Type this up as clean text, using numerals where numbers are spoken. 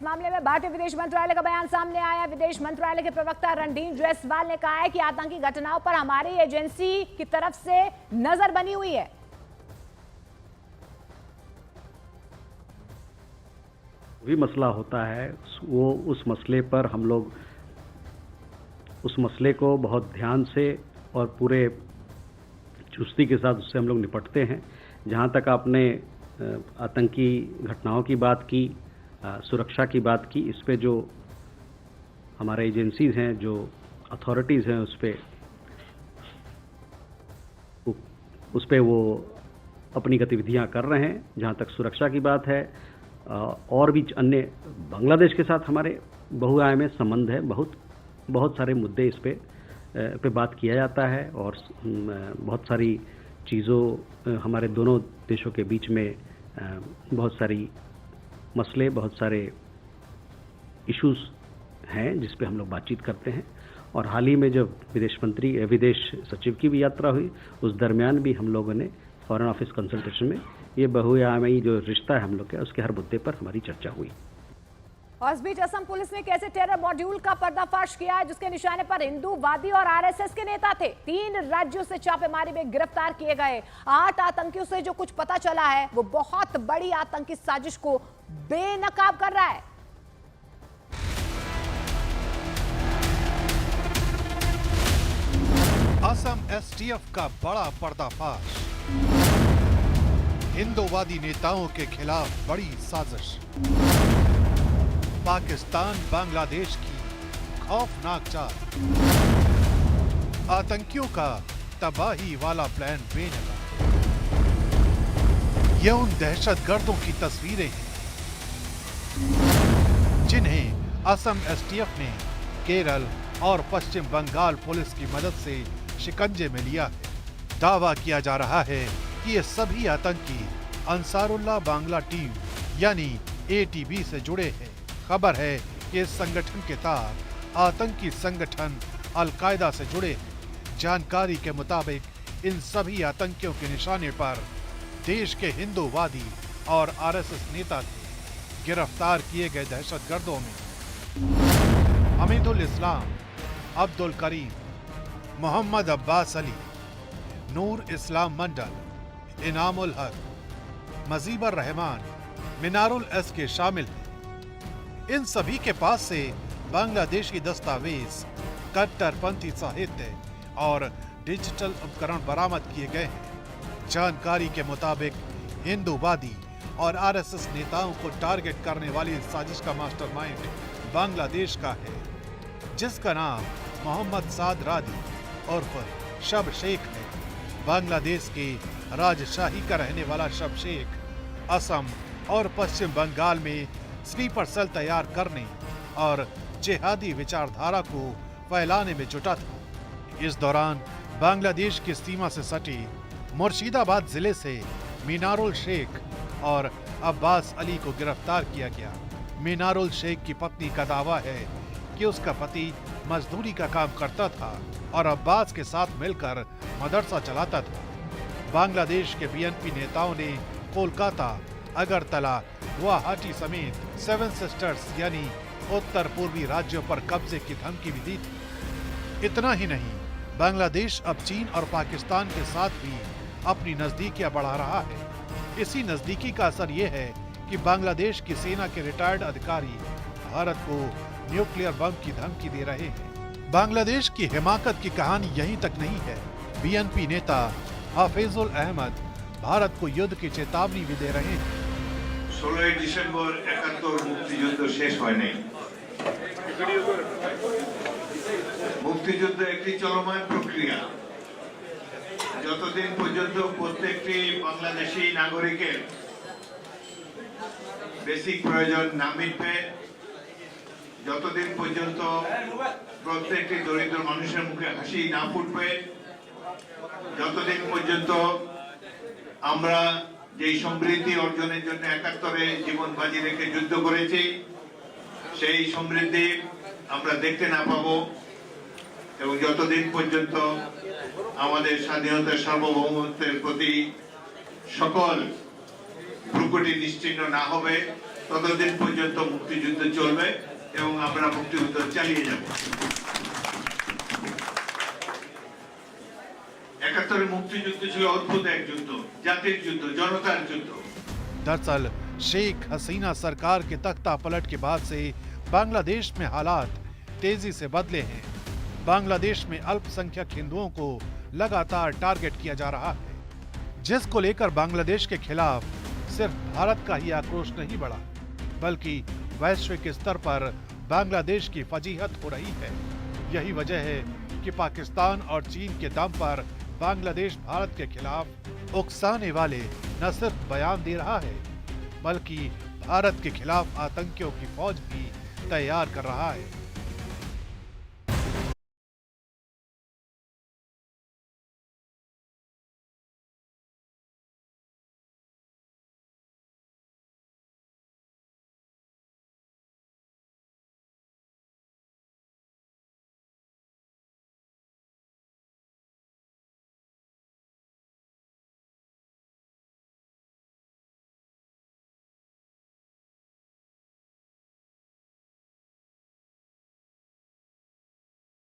मामले में भारतीय विदेश मंत्रालय का बयान सामने आया। विदेश मंत्रालय के प्रवक्ता रणधीर जयसवाल ने कहा है कि आतंकी घटनाओं पर हमारी एजेंसी की तरफ से नजर बनी हुई है। भी मसला होता है वो उस मसले पर हम लोग उस मसले को बहुत ध्यान से और पूरे चुस्ती के साथ उससे हम लोग निपटते हैं। जहाँ तक आपने आतंकी घटनाओं की बात की, सुरक्षा की बात की, इस पे जो हमारे एजेंसीज हैं, जो अथॉरिटीज़ हैं, उस पे वो अपनी गतिविधियां कर रहे हैं। जहाँ तक सुरक्षा की बात है, और भी अन्य बांग्लादेश के साथ हमारे बहुआयामी संबंध है। बहुत सारे मुद्दे इस पे बात किया जाता है और बहुत सारी चीज़ों हमारे दोनों देशों के बीच में बहुत सारी मसले, बहुत सारे इश्यूज हैं जिस पे हम लोग बातचीत करते हैं। और हाल ही में जब विदेश सचिव की भी यात्रा हुई, उस दरमियान भी हम लोगों ने फॉरेन ऑफिस कंसल्टेशन में ये बहुआयामी जो रिश्ता है हम लोग का, उसके हर मुद्दे पर हमारी चर्चा हुई। और इस बीच असम पुलिस ने कैसे टेरर मॉड्यूल का पर्दाफाश किया है जिसके निशाने पर हिंदूवादी और आरएसएस के नेता थे। 3 राज्यों से छापेमारी में गिरफ्तार किए गए 8 आतंकियों से जो कुछ पता चला है वो बहुत बड़ी आतंकी साजिश को बेनकाब कर रहा है। असम एसटीएफ का बड़ा पर्दाफाश, हिंदूवादी नेताओं के खिलाफ बड़ी साजिश। पाकिस्तान बांग्लादेश की खौफनाक चाल, आतंकियों का तबाही वाला प्लान बेनकाब। ये उन दहशतगर्दों की तस्वीरें हैं जिन्हें असम एसटीएफ ने केरल और पश्चिम बंगाल पुलिस की मदद से शिकंजे में लिया है। दावा किया जा रहा है कि ये सभी आतंकी अंसारुल्लाह बांग्ला टीम यानी एटीबी से जुड़े हैं। खबर है कि इस संगठन के तार आतंकी संगठन अल-कायदा से जुड़े हैं। जानकारी के मुताबिक इन सभी आतंकियों के निशाने पर देश के हिंदूवादी और आरएसएस नेता थे। गिरफ्तार किए गए दहशतगर्दों में हमीदुल इस्लाम, अब्दुल करीम, मोहम्मद अब्बास अली, नूर इस्लाम मंडल, इनामुल हक, मजीबर रहमान, मिनारुल एस के शामिल हैं। इन सभी के पास से बांग्लादेशी दस्तावेज, कट्टरपंथी साहित्य और डिजिटल उपकरण बरामद किए गए हैं। जानकारी के मुताबिक हिंदूवादी और आरएसएस नेताओं को टारगेट करने वाली इस साजिश का मास्टरमाइंड बांग्लादेश का है, जिसका नाम मोहम्मद साद रादी उर्फ शब शेख है। बांग्लादेश के राजशाही का रहने वाला शब शेख असम और पश्चिम बंगाल में स्लीपर सेल तैयार करने और जिहादी विचारधारा को फैलाने में जुटा था। इस दौरान बांग्लादेश की सीमा से सटी मुर्शिदाबाद जिले से मिनारुल शेख और अब्बास अली को गिरफ्तार किया गया। मिनारुल शेख की पत्नी का दावा है कि उसका पति मजदूरी का काम करता था और अब्बास के साथ मिलकर मदरसा चलाता था। बांग्लादेश के बीएनपी नेताओं ने कोलकाता, अगरतला, गुवाहाटी समेत 7 सिस्टर्स यानी उत्तर पूर्वी राज्यों पर कब्जे की धमकी भी दी थी। इतना ही नहीं, बांग्लादेश अब चीन और पाकिस्तान के साथ भी अपनी नजदीकियां बढ़ा रहा है। इसी नजदीकी का असर ये है कि बांग्लादेश की सेना के रिटायर्ड अधिकारी भारत को न्यूक्लियर बम की धमकी दे रहे हैं। बांग्लादेश की हिमाकत की कहानी यहीं तक नहीं है। बीएनपी नेता हाफिजुल अहमद भारत को युद्ध की चेतावनी भी दे रहे हैं। 16 ডিসেম্বর 71 মুক্তিযুদ্ধ শেষ হয়নি। মুক্তিযুদ্ধ একটি চলমান প্রক্রিয়া। যতদিন পর্যন্ত প্রত্যেকটি বাংলাদেশী নাগরিকের বেসিক প্রয়োজন না মিটবে, যতদিন পর্যন্ত প্রত্যেকটি দরিদ্র মানুষের মুখে হাসি না ফুটবে, যতদিন পর্যন্ত আমরা যেই সমৃদ্ধি অর্জনের জন্য 71-এ জীবন বাজি রেখে যুদ্ধ করেছি সেই সমৃদ্ধি আমরা দেখতে না পাবো এবং যতদিন পর্যন্ত আমাদের স্বাধীনতা সার্বভৌমত্বের প্রতি সকল ভ্রুকুটি নিশ্চিহ্ন না হবে ততদিন পর্যন্ত মুক্তিযুদ্ধ চলবে এবং আমরা মুক্তিযুদ্ধ চালিয়ে যাব। 71 মুক্তিযুদ্ধ ছিল অদ্ভুত এক যুদ্ধ, জাতির যুদ্ধ, জনতার যুদ্ধ। दरअसल शेख हसीना सरकार के तख्ता पलट के बाद से बांग्लादेश में हालात तेजी से बदले हैं। बांग्लादेश में अल्पसंख्यक हिंदुओं को लगातार टारगेट किया जा रहा है, जिसको लेकर बांग्लादेश के खिलाफ सिर्फ भारत का ही आक्रोश नहीं बढ़ा, बल्कि वैश्विक स्तर पर बांग्लादेश की फजीहत हो रही है। यही वजह है कि पाकिस्तान और चीन के दम पर बांग्लादेश भारत के खिलाफ उकसाने वाले न सिर्फ बयान दे रहा है, बल्कि भारत के खिलाफ आतंकियों की फौज भी तैयार कर रहा है।